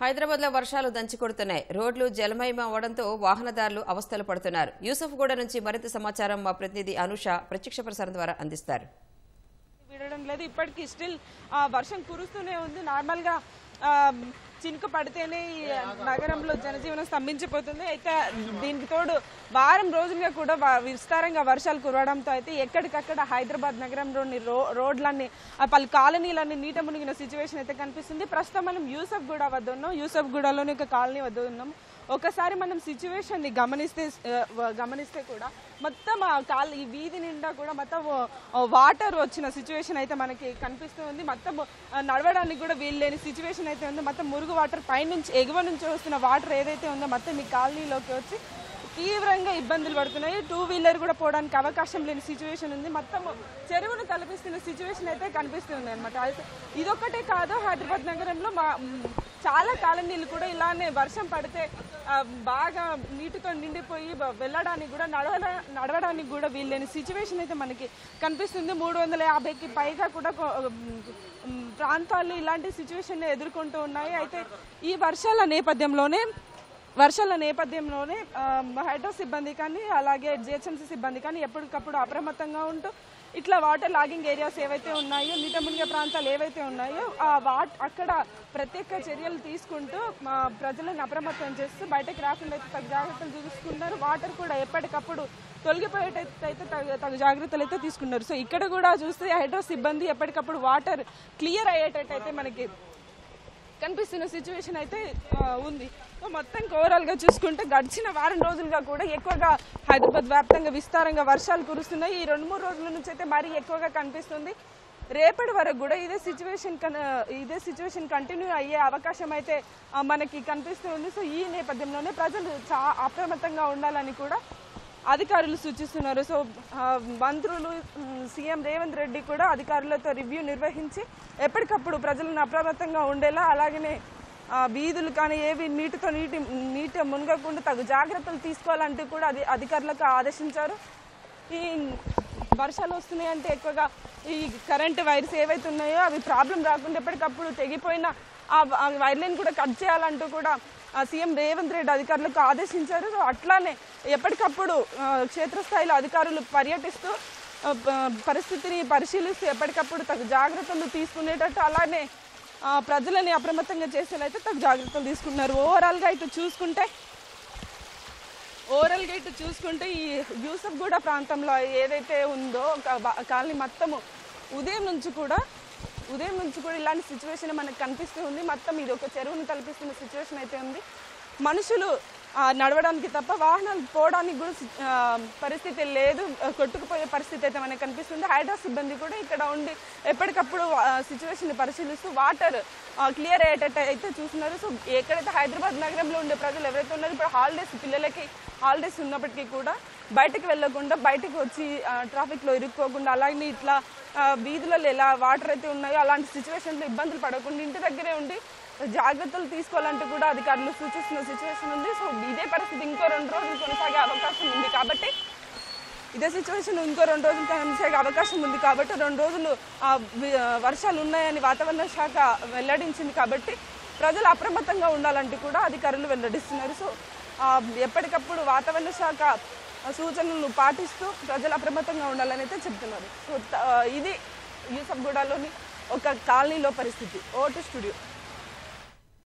హైదరాబాద్లో వర్షాలు దంచికొడుతున్నాయి. రోడ్లు జలమయం అవడంతో వాహనదారులు అవస్థలు పడుతున్నారు. యూసఫ్గూడ నుంచి మరింత సమాచారం మా ప్రతినిధి అనుష ప్రత్యక్ష ప్రసారం ద్వారా అందిస్తారు. విడడం లేదు, ఇప్పటికీ స్టిల్ వర్షం కురుస్తూనే ఉంది. నార్మల్గా చినుకు పడితేనే ఈ నగరంలో జనజీవనం స్తంభించిపోతుంది. అయితే దీనికి తోడు వారం రోజులుగా కూడా విస్తారంగా వర్షాలు కురవడంతో అయితే ఎక్కడికక్కడ హైదరాబాద్ నగరంలోని రోడ్లన్నీ పలు కాలనీలన్నీ నీట మునిగిన సిచ్యువేషన్ అయితే కనిపిస్తుంది. ప్రస్తుతం మనం యూసఫ్గూడ వద్ద ఉన్నాం. యూసఫ్గూడలోని ఒక కాలనీ వద్ద ఉన్నాం. ఒకసారి మనం సిచ్యువేషన్ని గమనిస్తే కూడా మొత్తం ఈ వీధి నిండా కూడా మొత్తం వాటర్ వచ్చిన సిచ్యువేషన్ అయితే మనకి కనిపిస్తూ ఉంది. మొత్తం నడవడానికి కూడా వీల్లేని సిచ్యువేషన్ అయితే ఉంది. మొత్తం మురుగు వాటర్ పైనుంచి ఎగువ నుంచి వస్తున్న వాటర్ ఏదైతే ఉందో మొత్తం ఈ కాలనీలోకి వచ్చి తీవ్రంగా ఇబ్బందులు పడుతున్నాయి. 2 వీలర్ కూడా పోవడానికి అవకాశం లేని సిచ్యువేషన్ ఉంది. మొత్తం చెరువును తలపిస్తున్న సిచ్యువేషన్ అయితే కనిపిస్తుంది అనమాట. ఇదొక్కటే కాదు, హైదరాబాద్ నగరంలో చాలా కాలనీలు కూడా ఇలానే వర్షం పడితే బాగా నీటితో నిండిపోయి వెళ్ళడానికి కూడా నడవడానికి కూడా వీల్లేని సిచ్యువేషన్ అయితే మనకి కనిపిస్తుంది. 350కి పైగా కూడా ప్రాంతాలు ఇలాంటి సిచ్యువేషన్ ఎదుర్కొంటూ ఉన్నాయి. అయితే ఈ వర్షాల నేపథ్యంలోనే హైడ్రో సిబ్బంది కానీ అలాగే జిహెచ్ఎంసీ సిబ్బంది కానీ ఎప్పటికప్పుడు అప్రమత్తంగా ఉంటూ ఇట్లా వాటర్ లాగింగ్ ఏరియాస్ ఏవైతే ఉన్నాయో, నీట మునిగే ప్రాంతాలు ఏవైతే ఉన్నాయో అక్కడ ప్రత్యేక చర్యలు తీసుకుంటూ ప్రజలను అప్రమత్తం చేస్తూ బయటకు రాకుండా అయితే తగు జాగ్రత్తలు చూసుకుంటున్నారు. వాటర్ కూడా ఎప్పటికప్పుడు తొలగిపోయేటైతే తగు జాగ్రత్తలు అయితే తీసుకున్నారు. సో ఇక్కడ కూడా చూస్తే హైడ్రో సిబ్బంది ఎప్పటికప్పుడు వాటర్ క్లియర్ అయ్యేటట్టయితే మనకి కనిపిస్తున్న సిచ్యువేషన్ అయితే ఉంది. సో మొత్తం ఓవరాల్గా చూసుకుంటే గడిచిన వారం రోజులుగా కూడా ఎక్కువగా హైదరాబాద్ వ్యాప్తంగా విస్తారంగా వర్షాలు కురుస్తున్నాయి. ఈ 2-3 రోజుల నుంచి అయితే మరీ ఎక్కువగా కనిపిస్తుంది. రేపటి వరకు కూడా ఇదే సిచ్యువేషన్ కంటిన్యూ అయ్యే అవకాశం అయితే మనకి కనిపిస్తుంది. సో ఈ నేపథ్యంలోనే ప్రజలు అప్రమత్తంగా ఉండాలని కూడా అధికారులు సూచిస్తున్నారు. సో మంత్రులు సీఎం రేవంత్ రెడ్డి కూడా అధికారులతో రివ్యూ నిర్వహించి ఎప్పటికప్పుడు ప్రజలను అప్రమత్తంగా ఉండేలా, అలాగనే వీధులు కానీ ఏవి నీటి మునగకుండా తగు జాగ్రత్తలు తీసుకోవాలంటూ కూడా అధికారులకు ఆదేశించారు. ఈ వర్షాలు వస్తున్నాయంటే ఎక్కువగా ఈ కరెంటు వైర్స్ ఏవైతే ఉన్నాయో అవి ప్రాబ్లం రాకుండా ఎప్పటికప్పుడు తెగిపోయిన ఆ వైర్లైన్ కూడా కట్ చేయాలంటూ కూడా సీఎం రేవంత్ రెడ్డి అధికారులకు ఆదేశించారు. సో అట్లానే ఎప్పటికప్పుడు క్షేత్రస్థాయిలో అధికారులు పర్యటిస్తూ పరిస్థితిని పరిశీలిస్తూ ఎప్పటికప్పుడు తగు జాగ్రత్తలు తీసుకునేటట్టు, అలానే ప్రజలని అప్రమత్తంగా చేసేలైతే తగు జాగ్రత్తలు తీసుకున్నారు. ఓవరాల్గా ఇటు చూసుకుంటే ఈ యూసఫ్గూడ ప్రాంతంలో ఏదైతే ఉందో కాలనీ మొత్తము ఉదయం నుంచి కూడా ఇలాంటి సిచ్యువేషన్ మనకు కనిపిస్తూ ఉంది. మొత్తం ఇది ఒక చెరువును తలపిస్తున్న సిచ్యువేషన్ అయితే ఉంది. మనుషులు నడవడానికి తప్ప వాహనాలు పోవడానికి కూడా పరిస్థితి లేదు, కొట్టుకుపోయే పరిస్థితి అయితే మనకు కనిపిస్తుంది. హైడ్రో సిబ్బంది కూడా ఇక్కడ ఉండి ఎప్పటికప్పుడు సిచ్యువేషన్ పరిశీలిస్తూ వాటర్ క్లియర్ అయ్యేటట్టు అయితే చూస్తున్నారు. సో ఎక్కడైతే హైదరాబాద్ నగరంలో ఉండే ప్రజలు ఎవరైతే ఉన్నారో ఇప్పుడు పిల్లలకి హాలిడేస్ ఉన్నప్పటికీ కూడా బయటకు వెళ్ళకుండా, బయటకు వచ్చి ట్రాఫిక్లో ఇరుక్కోకుండా, అలాగే ఇట్లా వీధులలో ఎలా వాటర్ అయితే ఉన్నాయో అలాంటి సిచ్యువేషన్లో ఇబ్బందులు పడకుండా ఇంటి దగ్గరే ఉండి జాగ్రత్తలు తీసుకోవాలంటూ కూడా అధికారులు సూచిస్తున్న సిచ్యువేషన్ ఉంది. సో ఇదే పరిస్థితి ఇంకో 2 రోజులు కొనసాగే అవకాశం ఉంది కాబట్టి 2 రోజులు వర్షాలు ఉన్నాయని వాతావరణ శాఖ వెల్లడించింది కాబట్టి ప్రజలు అప్రమత్తంగా ఉండాలంటూ కూడా అధికారులు వెల్లడిస్తున్నారు. సో ఎప్పటికప్పుడు వాతావరణ శాఖ సూచనలు పాటిస్తూ ప్రజలు అప్రమత్తంగా ఉండాలని అయితే చెప్తున్నారు. సో ఇది యూసఫ్గూడలోని ఒక కాలనీలో పరిస్థితి. Vote studio.